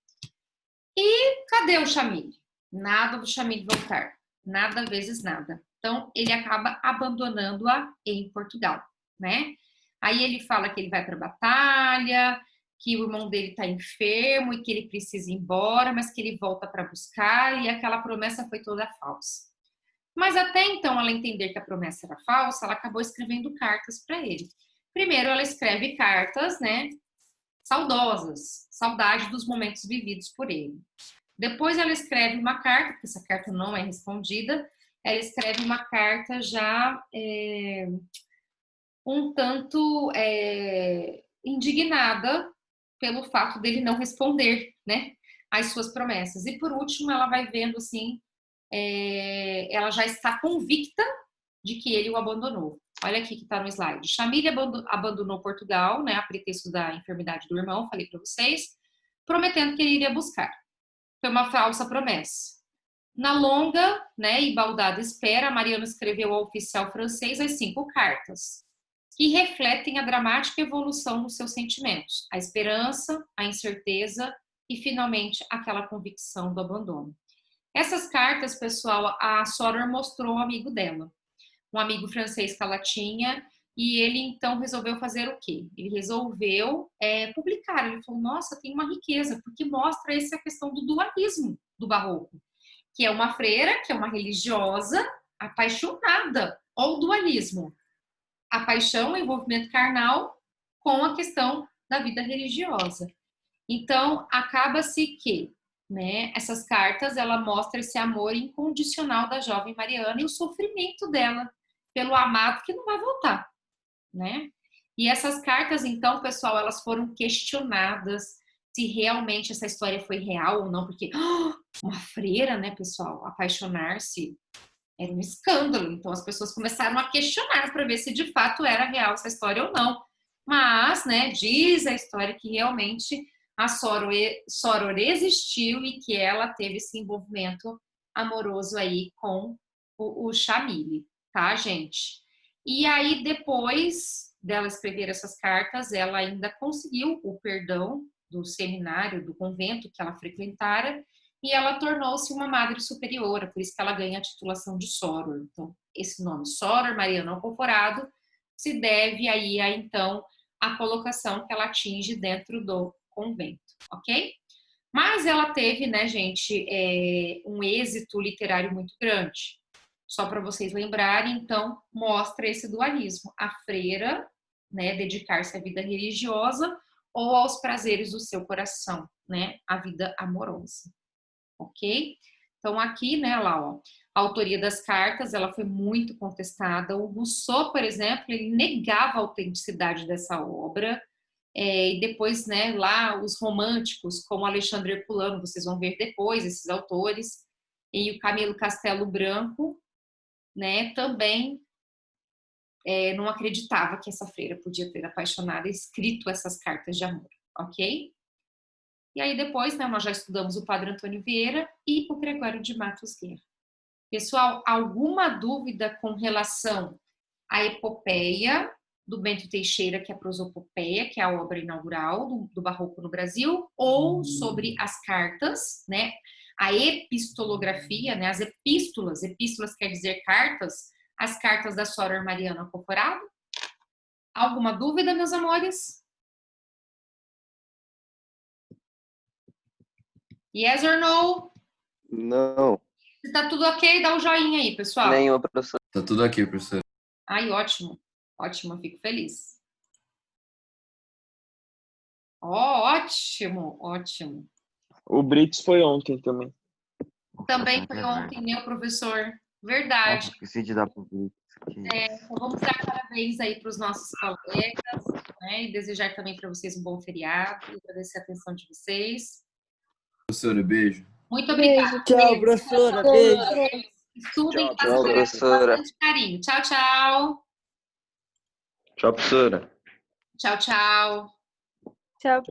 E cadê o Chemille? Nada do Chemille voltar. Nada vezes nada. Então, ele acaba abandonando-a em Portugal, né? Aí ele fala que ele vai para a batalha, que o irmão dele está enfermo e que ele precisa ir embora, mas que ele volta para buscar, e aquela promessa foi toda falsa. Mas até então, ela entender que a promessa era falsa, ela acabou escrevendo cartas para ele. Primeiro, ela escreve cartas, né, saudosas, saudade dos momentos vividos por ele. Depois ela escreve uma carta, porque essa carta não é respondida, ela escreve uma carta já um tanto indignada pelo fato dele não responder, né, às suas promessas. E por último, ela vai vendo assim, ela já está convicta de que ele o abandonou. Olha aqui que está no slide. Chamille abandonou Portugal, né, a pretexto da enfermidade do irmão, falei para vocês, prometendo que ele iria buscar. Foi uma falsa promessa. Na longa, né, e baldada espera, Mariana escreveu ao oficial francês as 5 cartas, que refletem a dramática evolução dos seus sentimentos, a esperança, a incerteza e, finalmente, aquela convicção do abandono. Essas cartas, pessoal, a Soror mostrou ao amigo dela, um amigo francês que ela tinha, e ele, então, resolveu fazer o quê? Ele resolveu publicar. Ele falou, nossa, tem uma riqueza, porque mostra essa questão do dualismo do barroco, que é uma freira, que é uma religiosa apaixonada, ou dualismo. A paixão, o envolvimento carnal com a questão da vida religiosa. Então, acaba-se que, né, essas cartas, ela mostra esse amor incondicional da jovem Mariana e o sofrimento dela pelo amado que não vai voltar, né? E essas cartas, então, pessoal, elas foram questionadas se realmente essa história foi real ou não, porque uma freira, né, pessoal, apaixonar-se era um escândalo. Então as pessoas começaram a questionar para ver se de fato era real essa história ou não. Mas, né, diz a história que realmente a Soror existiu e que ela teve esse envolvimento amoroso aí com o Chamille, tá, gente? E aí, depois dela escrever essas cartas, ela ainda conseguiu o perdão do seminário, do convento que ela frequentara, e ela tornou-se uma madre superiora, por isso que ela ganha a titulação de Soror. Então, esse nome, Soror Mariana Alcoforado, se deve aí a, então, a colocação que ela atinge dentro do convento, ok? Mas ela teve, né, gente, um êxito literário muito grande. Só para vocês lembrarem, então, mostra esse dualismo. A freira, né, dedicar-se à vida religiosa ou aos prazeres do seu coração, né, a vida amorosa. Ok? Então, aqui, né, lá, ó, a autoria das cartas, ela foi muito contestada. O Rousseau, por exemplo, ele negava a autenticidade dessa obra. E depois, né, lá, os românticos, como Alexandre Herculano, vocês vão ver depois, esses autores, e o Camilo Castelo Branco, né, também não acreditava que essa freira podia ter apaixonado e escrito essas cartas de amor, ok? E aí depois, né, nós já estudamos o Padre Antônio Vieira e o Gregório de Matos Guerra. Pessoal, alguma dúvida com relação à epopeia do Bento Teixeira, que é a prosopopeia, que é a obra inaugural do Barroco no Brasil, ou sobre as cartas, né, a epistolografia, né, as epístolas quer dizer cartas, as cartas da Soror Mariana Alcoforado? Alguma dúvida, meus amores? Yes or no? Não. Se tá tudo ok, dá um joinha aí, pessoal. Nenhuma, professor. Tá tudo aqui, professor. Ai, ótimo. Ótimo, fico feliz. Ótimo, ótimo. O Brits foi ontem também. Também foi ontem, né, professor? Verdade. Esqueci de dar pro Brits. Então vamos dar parabéns aí para os nossos colegas, né, e desejar também para vocês um bom feriado, e agradecer a atenção de vocês. Professora, beijo. Muito obrigada. Tchau, professora. Beijo. Estudem, Tchau, professora. bastante carinho. Tchau, tchau. Tchau, professora. Tchau, tchau. Tchau,